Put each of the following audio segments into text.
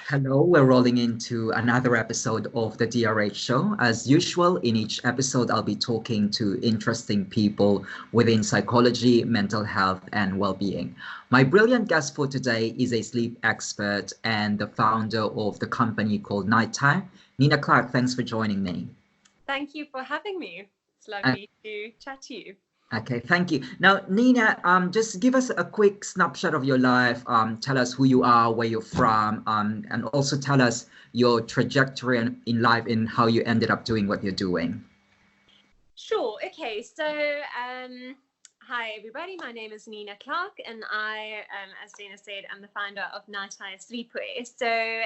Hello, we're rolling into another episode of the DRH show. As usual, in each episode, I'll be talking to interesting people within psychology, mental health, and well being. My brilliant guest for today is a sleep expert and the founder of the company called Nightire. Nina Clark, thanks for joining me. Thank you for having me. It's lovely to chat to you. Okay, thank you. Now, Nina, just give us a quick snapshot of your life. Tell us who you are, where you're from, and also tell us your trajectory in life and how you ended up doing what you're doing. Sure. Okay. So, hi everybody. My name is Nina Clark, and I, as Dana said, I'm the founder of Nightire Sleepwear. So,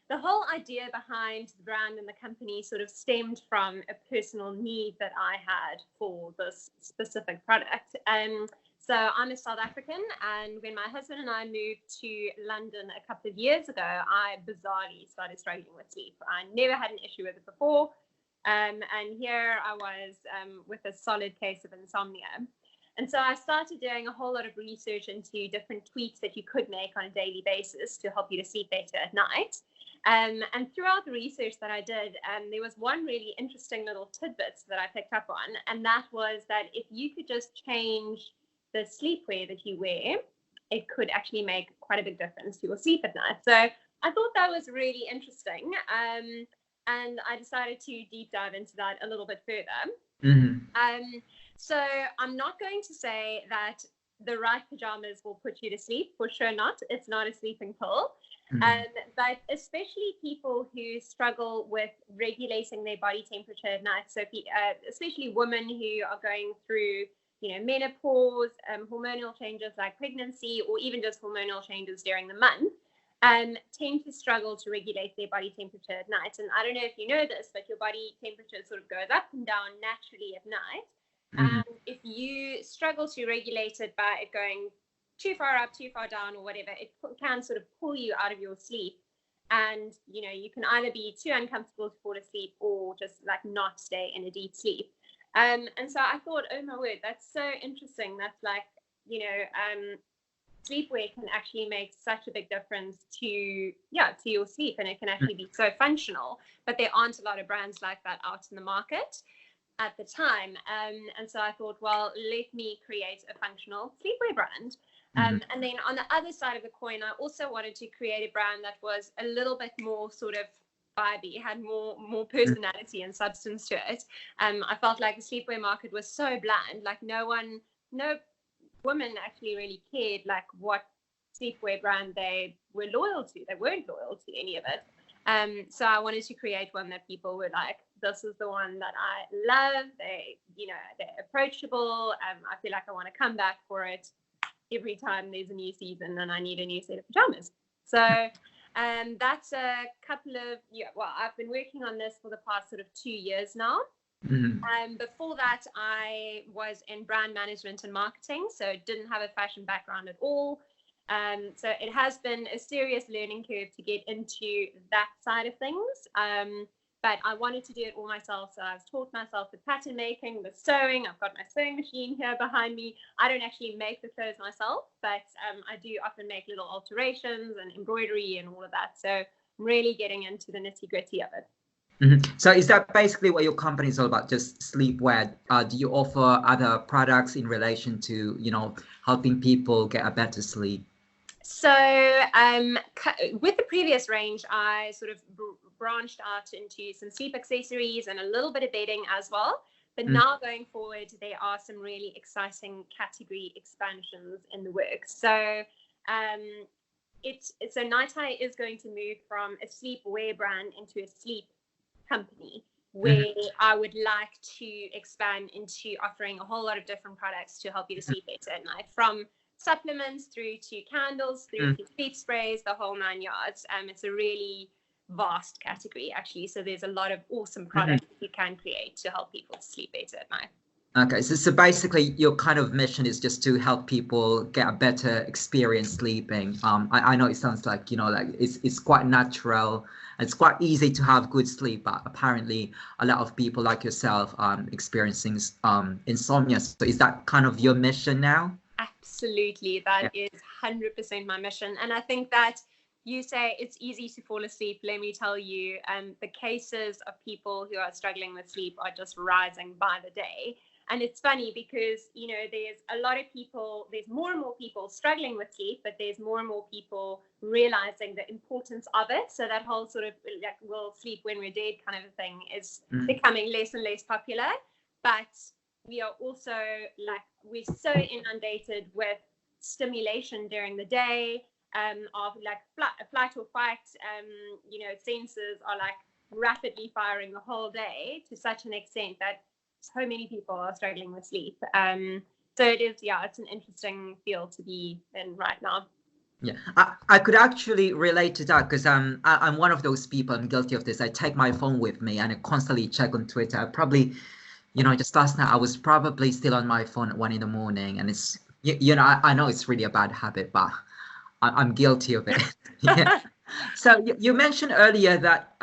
the whole idea behind the brand and the company sort of stemmed from a personal need that I had for this specific product. So I'm a South African, and when my husband and I moved to London a couple of years ago, I bizarrely started struggling with sleep. I never had an issue with it before, and here I was with a solid case of insomnia. And so I started doing a whole lot of research into different tweaks that you could make on a daily basis to help you to sleep better at night. And throughout the research that I did, there was one really interesting little tidbit that I picked up on, and that was that if you could just change the sleepwear that you wear, it could actually make quite a big difference to your sleep at night. So I thought that was really interesting, and I decided to deep dive into that a little bit further. So I'm not going to say that the right pajamas will put you to sleep, for sure not. It's not a sleeping pill. But especially people who struggle with regulating their body temperature at night, so especially women who are going through, menopause, hormonal changes like pregnancy, or even just hormonal changes during the month, tend to struggle to regulate their body temperature at night. And I don't know if you know this, but your body temperature sort of goes up and down naturally at night. And if you struggle to regulate it by it going too far up, too far down, or whatever, it can sort of pull you out of your sleep. And, you can either be too uncomfortable to fall asleep or just like not stay in a deep sleep. And so I thought, oh my word, that's so interesting. That's like, sleepwear can actually make such a big difference to your sleep, and it can actually be so functional. But there aren't a lot of brands like that out in the market at the time. And so I thought, well, let me create a functional sleepwear brand. And then on the other side of the coin, I also wanted to create a brand that was a little bit more sort of vibey, had more personality and substance to it. I felt like the sleepwear market was so bland, like no woman actually really cared like what sleepwear brand they were loyal to. They weren't loyal to any of it. So I wanted to create one that people were like, this is the one that I love. They're approachable. I feel like I want to come back for it every time there's a new season and I need a new set of pajamas. So that's a couple of, I've been working on this for the past sort of 2 years now. Before that, I was in brand management and marketing, so didn't have a fashion background at all. So it has been a serious learning curve to get into that side of things. But I wanted to do it all myself. So I've taught myself the pattern making, the sewing. I've got my sewing machine here behind me. I don't actually make the clothes myself, but I do often make little alterations and embroidery and all of that. So I'm really getting into the nitty gritty of it. So is that basically what your company is all about, just sleepwear? Do you offer other products in relation to, helping people get a better sleep? So with the previous range, I sort of branched out into some sleep accessories and a little bit of bedding as well. But now going forward, there are some really exciting category expansions in the works. So Nightire is going to move from a sleepwear brand into a sleep company, where I would like to expand into offering a whole lot of different products to help you to sleep better at night, from supplements through to candles, through to sleep sprays, the whole 9 yards. It's a really vast category, actually. So there's a lot of awesome products you can create to help people sleep better at night. Okay, so basically your kind of mission is just to help people get a better experience sleeping. I know it sounds like, it's quite natural. It's quite easy to have good sleep, but apparently a lot of people like yourself experiencing insomnia. So is that kind of your mission now? Absolutely. That is 100% my mission. And I think that you say it's easy to fall asleep. Let me tell you, the cases of people who are struggling with sleep are just rising by the day. And it's funny because, you know, there's a lot of people, there's more and more people struggling with sleep, but there's more and more people realizing the importance of it. So that whole sort of like, we'll sleep when we're dead kind of a thing is becoming less and less popular. But we are also like, we're so inundated with stimulation during the day, of like flight or fight, you know, senses are like rapidly firing the whole day to such an extent that so many people are struggling with sleep. So it is, yeah, it's an interesting field to be in right now. Yeah, I could actually relate to that because I'm one of those people. I'm guilty of this. I take my phone with me and I constantly check on Twitter. I probably, you know, just last night I was probably still on my phone at 1 a.m. and it's, you know, I know it's really a bad habit, but I'm guilty of it. Yeah. So you mentioned earlier that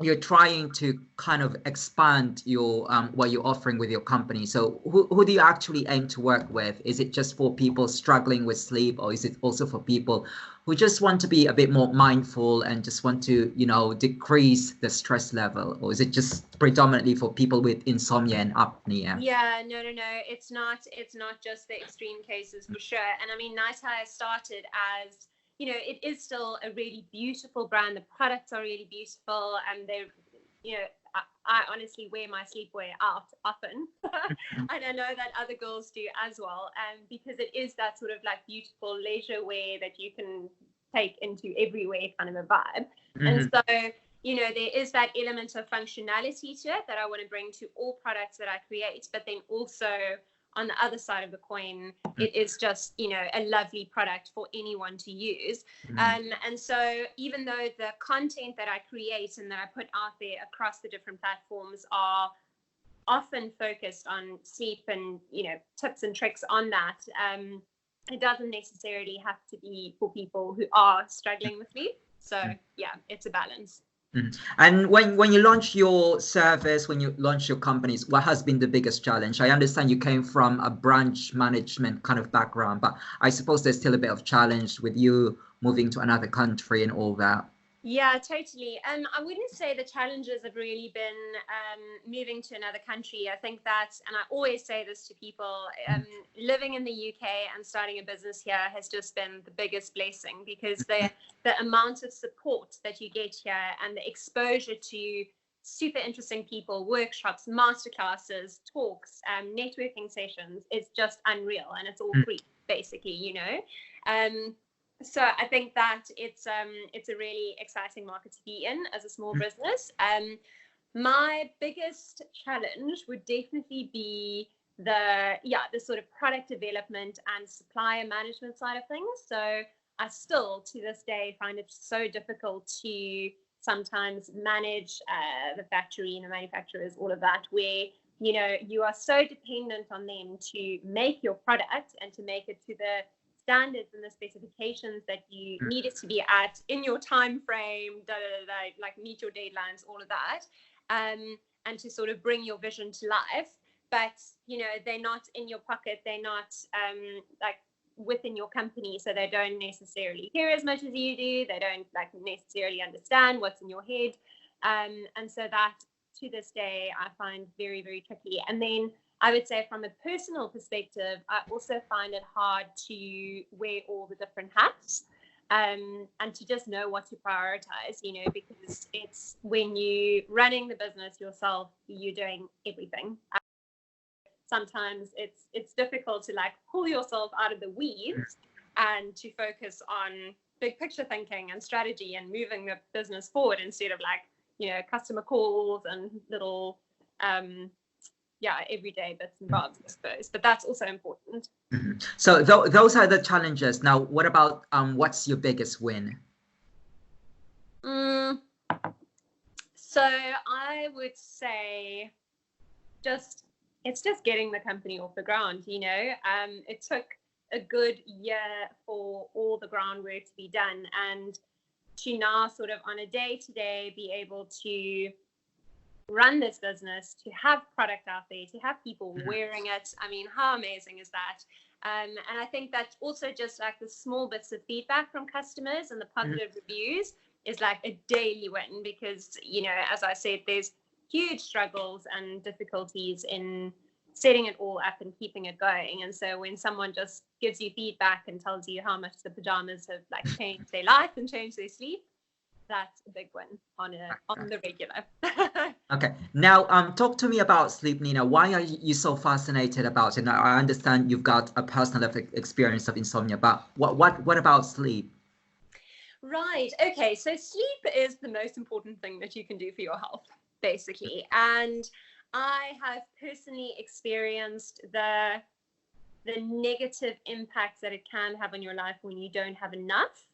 you're trying to kind of expand your what you're offering with your company. So who do you actually aim to work with? Is it just for people struggling with sleep, or is it also for people who just want to be a bit more mindful and just want to, you know, decrease the stress level? Or is it just predominantly for people with insomnia and apnea? Yeah, no. It's not just the extreme cases for sure. And I mean, Nightire started as, you know, it is still a really beautiful brand. The products are really beautiful, and they're, you know, I honestly wear my sleepwear out often, and I know that other girls do as well, because it is that sort of like beautiful leisure wear that you can take into everywhere kind of a vibe. And so, you know, there is that element of functionality to it that I want to bring to all products that I create, but then also on the other side of the coin, it is just, you know, a lovely product for anyone to use. And so even though the content that I create and that I put out there across the different platforms are often focused on sleep and, you know, tips and tricks on that, it doesn't necessarily have to be for people who are struggling with sleep. So yeah, it's a balance. And when you launch your service, when you launch your companies, what has been the biggest challenge? I understand you came from a branch management kind of background, but I suppose there's still a bit of challenge with you moving to another country and all that. Yeah, totally. I wouldn't say the challenges have really been moving to another country. I think that, and I always say this to people, living in the UK and starting a business here has just been the biggest blessing, because the amount of support that you get here and the exposure to super interesting people, workshops, masterclasses, talks, networking sessions is just unreal, and it's all free, basically, you know. So I think that it's a really exciting market to be in as a small business. My biggest challenge would definitely be the sort of product development and supplier management side of things. So I still to this day find it so difficult to sometimes manage the factory and the manufacturers, all of that, where, you know, you are so dependent on them to make your product and to make it to the standards and the specifications that you need it to be at in your time frame, like meet your deadlines, all of that, and to sort of bring your vision to life. But, you know, they're not in your pocket, they're not like within your company, so they don't necessarily hear as much as you do, they don't like necessarily understand what's in your head, and so that to this day I find very, very tricky. And then I would say from a personal perspective, I also find it hard to wear all the different hats, and to just know what to prioritize, you know, because it's when you're running the business yourself, you're doing everything. Sometimes it's difficult to like pull yourself out of the weeds and to focus on big picture thinking and strategy and moving the business forward instead of like, you know, customer calls and little everyday bits and bobs, I suppose, but that's also important. So those are the challenges. Now, what about what's your biggest win? So I would say it's just getting the company off the ground, you know. It took a good year for all the groundwork to be done, and to now sort of on a day-to-day be able to run this business, to have product out there, to have people wearing it. I mean, how amazing is that? And I think that also just like the small bits of feedback from customers and the positive reviews is like a daily win, because, you know, as I said, there's huge struggles and difficulties in setting it all up and keeping it going. And so when someone just gives you feedback and tells you how much the pajamas have like changed their life and changed their sleep, that's a big win on the regular. Okay. Now, talk to me about sleep, Nina. Why are you so fascinated about it? Now, I understand you've got a personal experience of insomnia, but what about sleep? Right. Okay. So sleep is the most important thing that you can do for your health, basically. And I have personally experienced the negative impacts that it can have on your life when you don't have enough,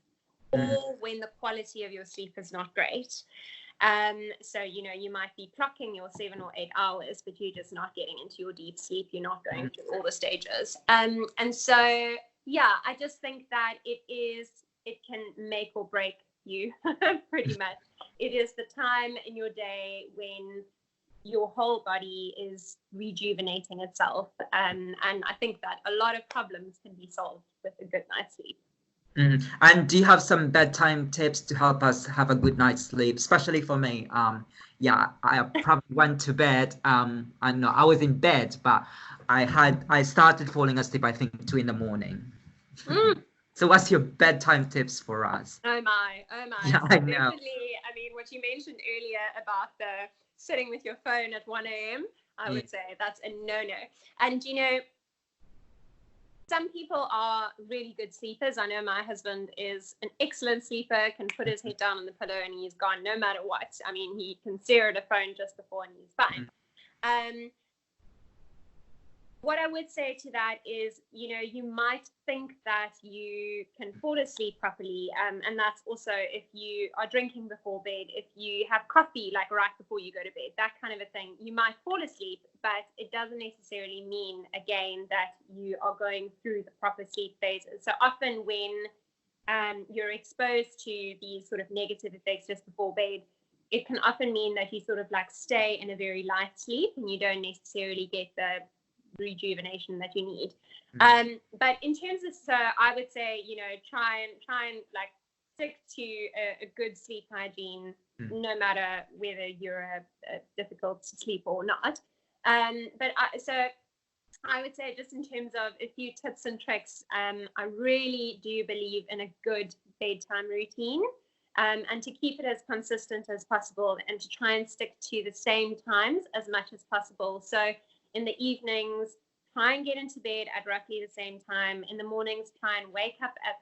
or when the quality of your sleep is not great. So, you know, you might be clocking your 7 or 8 hours, but you're just not getting into your deep sleep. You're not going through all the stages. And so, yeah, I just think that it can make or break you pretty much. It is the time in your day when your whole body is rejuvenating itself. And I think that a lot of problems can be solved with a good night's sleep. And do you have some bedtime tips to help us have a good night's sleep, especially for me? Yeah, I probably went to bed. I know I was in bed, but I started falling asleep, I think, 2 a.m. So what's your bedtime tips for us? Oh my. Yeah, So I know. definitely, I mean, what you mentioned earlier about the sitting with your phone at 1 a.m., I would say that's a no-no. And, you know, some people are really good sleepers. I know my husband is an excellent sleeper, can put his head down on the pillow and he's gone no matter what. I mean, he can stare at a phone just before and he's fine. What I would say to that is, you know, you might think that you can fall asleep properly. And that's also if you are drinking before bed, if you have coffee like right before you go to bed, that kind of a thing, you might fall asleep, but it doesn't necessarily mean, again, that you are going through the proper sleep phases. So often when you're exposed to these sort of negative effects just before bed, it can often mean that you sort of like stay in a very light sleep and you don't necessarily get the rejuvenation that you need. But in terms of, so I would say, you know, try and like stick to a good sleep hygiene, no matter whether you're a difficult to sleep or not. But I would say, just in terms of a few tips and tricks, I really do believe in a good bedtime routine, and to keep it as consistent as possible and to try and stick to the same times as much as possible. So in the evenings, try and get into bed at roughly the same time. In the mornings, try and wake up at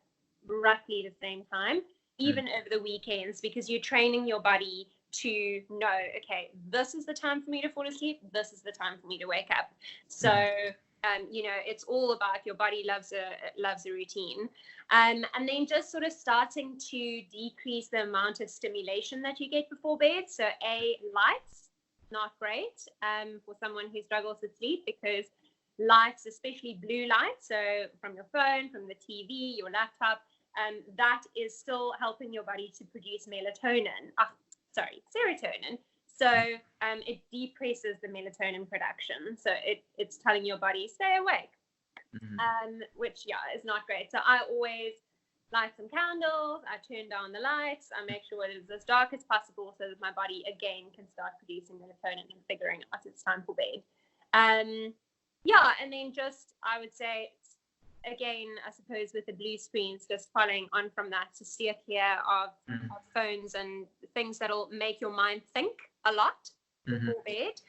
roughly the same time, even over the weekends, because you're training your body to know, okay, this is the time for me to fall asleep, this is the time for me to wake up. So you know, it's all about your body loves a routine. And then just sort of starting to decrease the amount of stimulation that you get before bed. So lights, not great for someone who struggles with sleep, because lights, especially blue light, so from your phone, from the TV, your laptop, that is still helping your body to produce serotonin. So it depresses the melatonin production. So it's telling your body, stay awake, which, yeah, is not great. So I always light some candles, I turn down the lights, I make sure it is as dark as possible so that my body again can start producing melatonin and figuring out it's time for bed. Yeah, and then just, I would say, again, I suppose with the blue screens, just following on from that, to steer clear of phones and things that'll make your mind think a lot before bed.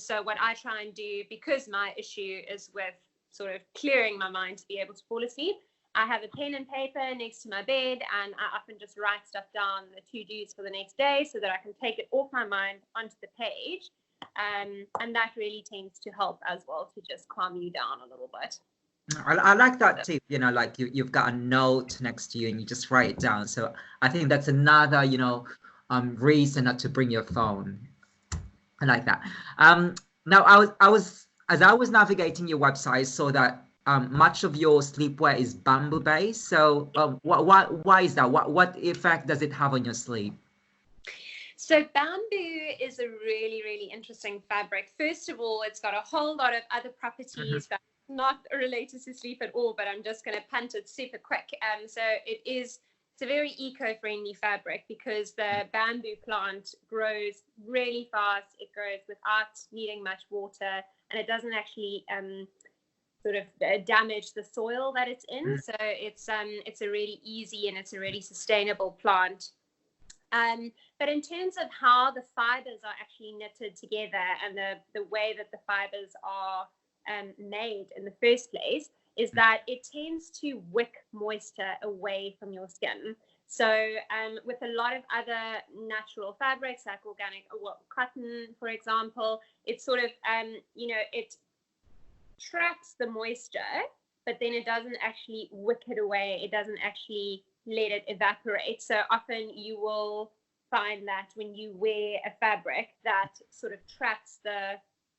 So what I try and do, because my issue is with sort of clearing my mind to be able to fall asleep, I have a pen and paper next to my bed, and I often just write stuff down, the to-dos for the next day, so that I can take it off my mind onto the page. And that really tends to help as well, to just calm you down a little bit. I like that tip, you know, like you've got a note next to you and you just write it down. So I think that's another, you know, reason not to bring your phone. I like that. Now as I was navigating your website, I saw that much of your sleepwear is bamboo based. So why is that? What effect does it have on your sleep? So bamboo is a really, really interesting fabric. First of all, it's got a whole lot of other properties that are not related to sleep at all, but I'm just going to punt it super quick. So it's a very eco-friendly fabric because the bamboo plant grows really fast. It grows without needing much water, and it doesn't actually sort of damage the soil that it's in. So it's a really easy and it's a really sustainable plant. But in terms of how the fibers are actually knitted together and the way that the fibers are made in the first place is that it tends to wick moisture away from your skin. So with a lot of other natural fabrics like organic cotton, for example, it's sort of, it traps the moisture, but then it doesn't actually wick it away. It doesn't actually let it evaporate. So often you will find that when you wear a fabric that sort of traps the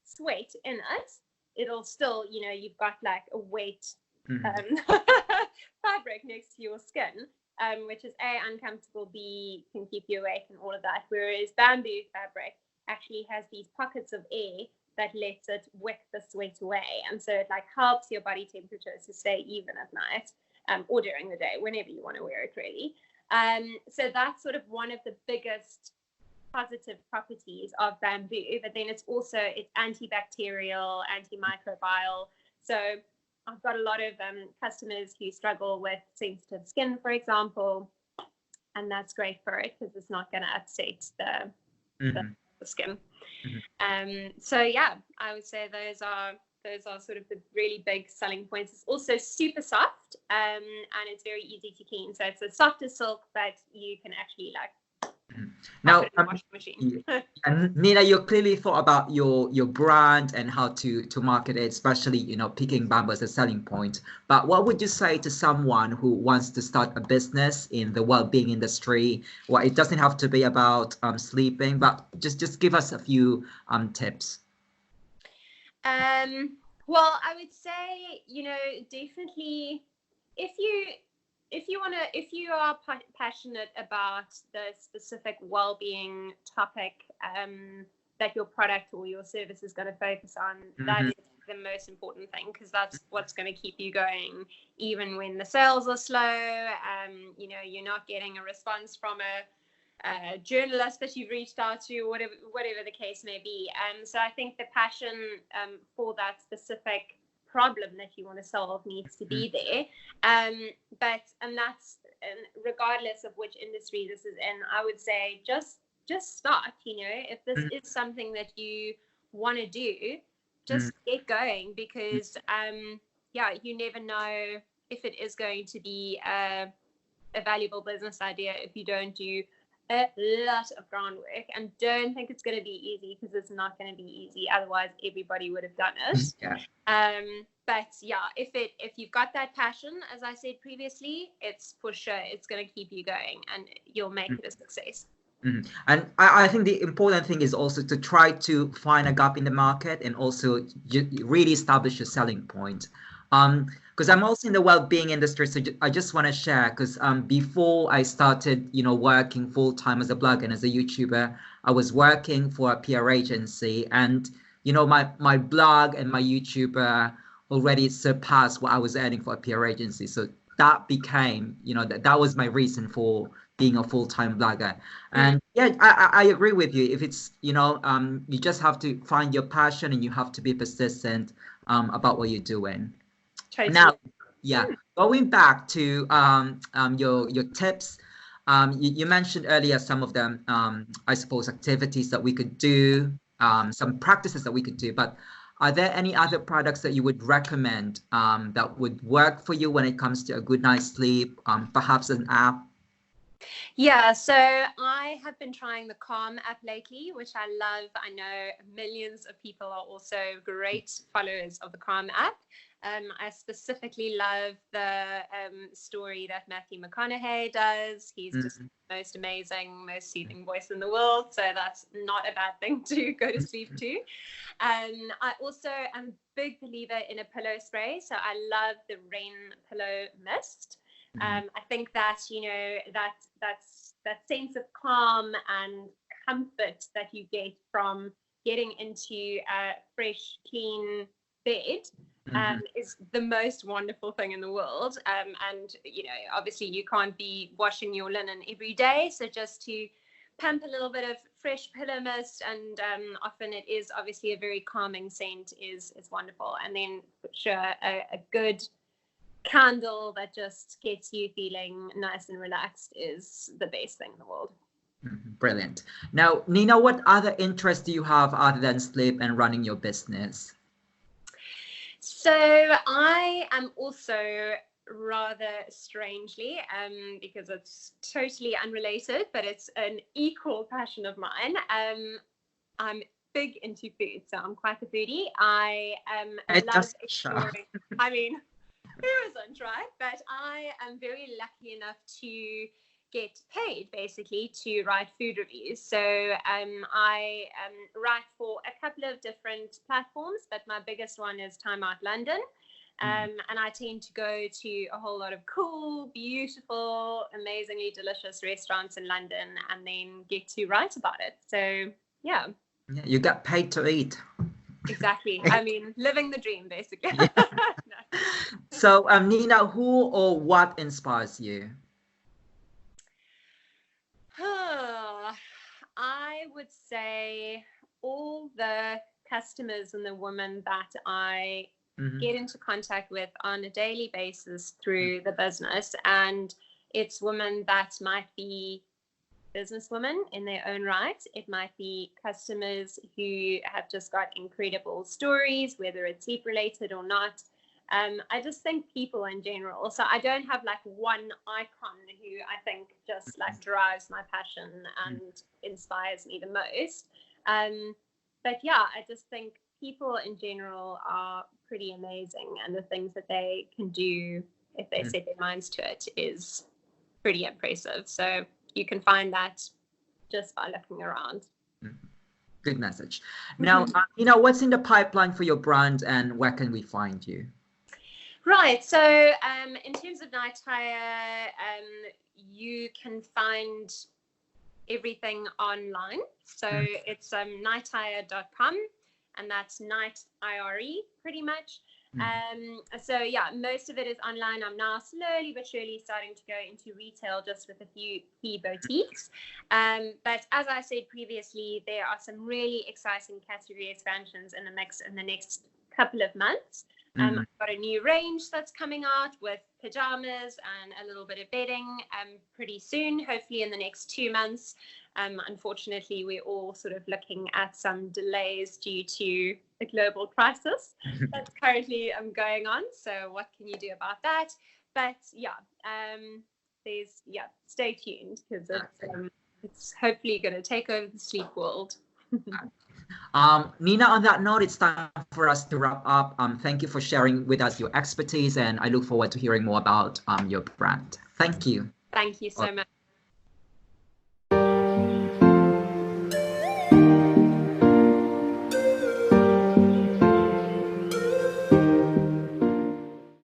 sweat in it, it'll still, you've got like a wet fabric next to your skin, which is A, uncomfortable, B, can keep you awake and all of that. Whereas bamboo fabric actually has these pockets of air that lets it wick the sweat away. And so it like helps your body temperature to stay even at night or during the day, whenever you want to wear it really. So that's sort of one of the biggest positive properties of bamboo, but then it's antibacterial, antimicrobial. So I've got a lot of customers who struggle with sensitive skin, for example, and that's great for it because it's not going to upset the skin. So yeah, I would say those are sort of the really big selling points. It's also super soft and it's very easy to clean. So it's a softer silk, but you can actually now washing machine. And Nina, you clearly thought about your brand and how to market it, especially picking bamboo as a selling point. But what would you say to someone who wants to start a business in the well-being industry? Well, it doesn't have to be about sleeping, but just give us a few tips. Well, I would say, definitely if you are passionate about the specific well-being topic that your product or your service is going to focus on, that is the most important thing, because that's what's going to keep you going even when the sales are slow. You're not getting a response from a journalist that you've reached out to, whatever the case may be. So I think the passion for that specific problem that you want to solve needs to be there. But that's regardless of which industry this is in, I would say just start. If this is something that you want to do, just get going, because you never know if it is going to be a valuable business idea if you don't do a lot of groundwork, and don't think it's going to be easy, because it's not going to be easy. Otherwise everybody would have done it. But yeah, if you've got that passion, as I said previously, it's for sure it's going to keep you going and you'll make it a success. And I think the important thing is also to try to find a gap in the market and also really establish a selling point. Because I'm also in the well-being industry, so I just want to share, because before I started, working full-time as a blogger and as a YouTuber, I was working for a PR agency, and my blog and my YouTuber already surpassed what I was earning for a PR agency. So that became, that was my reason for being a full-time blogger. And yeah, I agree with you. If it's, you just have to find your passion and you have to be persistent about what you're doing. Totally. Now, going back to your tips, you mentioned earlier some of them, I suppose, activities that we could do, some practices that we could do, but are there any other products that you would recommend that would work for you when it comes to a good night's sleep, perhaps an app? Yeah, so I have been trying the Calm app lately, which I love. I know millions of people are also great followers of the Calm app. I specifically love the story that Matthew McConaughey does. He's just the most amazing, most soothing voice in the world. So that's not a bad thing to go to sleep to. I also am a big believer in a pillow spray. So I love the Rain Pillow Mist. I think that, that sense of calm and comfort that you get from getting into a fresh, clean bed is the most wonderful thing in the world. And, you know, obviously you can't be washing your linen every day. So just to pump a little bit of fresh pillow mist, and often it is obviously a very calming scent, is wonderful. And then for sure a good candle that just gets you feeling nice and relaxed is the best thing in the world. Brilliant. Now, Nina, what other interests do you have other than sleep and running your business? So I am also, rather strangely, because it's totally unrelated, but it's an equal passion of mine. I'm big into food, so I'm quite a foodie. I love exploring. I mean, who isn't, right? But I am very lucky enough to get paid basically to write food reviews. So I write for a couple of different platforms, but my biggest one is Time Out London. And I tend to go to a whole lot of cool, beautiful, amazingly delicious restaurants in London and then get to write about it. So yeah. You got paid to eat. Exactly. I mean, living the dream, basically. Yeah. No. So, Nina, who or what inspires you? I would say all the customers and the women that I get into contact with on a daily basis through the business. And it's women that might be businesswomen in their own right. It might be customers who have just got incredible stories, whether it's sleep related or not. I just think people in general. So I don't have like one icon who I think just like drives my passion and inspires me the most. But yeah, I just think people in general are pretty amazing, and the things that they can do if they set their minds to it is pretty impressive. So you can find that just by looking around. Good message. Now, what's in the pipeline for your brand, and where can we find you? Right. So in terms of Nightire, you can find everything online. So it's nightire.com, and that's Nightire pretty much. So yeah, most of it is online. I'm now slowly but surely starting to go into retail just with a few key boutiques. But as I said previously, there are some really exciting category expansions in the mix in the next couple of months. I've got a new range that's coming out with pajamas and a little bit of bedding pretty soon, hopefully in the next 2 months. Unfortunately, we're all sort of looking at some delays due to the global crisis that's currently going on. So what can you do about that? But yeah, stay tuned, because it's hopefully going to take over the sleep world. Nina, on that note, it's time for us to wrap up. Thank you for sharing with us your expertise, and I look forward to hearing more about your brand. Thank you. Thank you so much.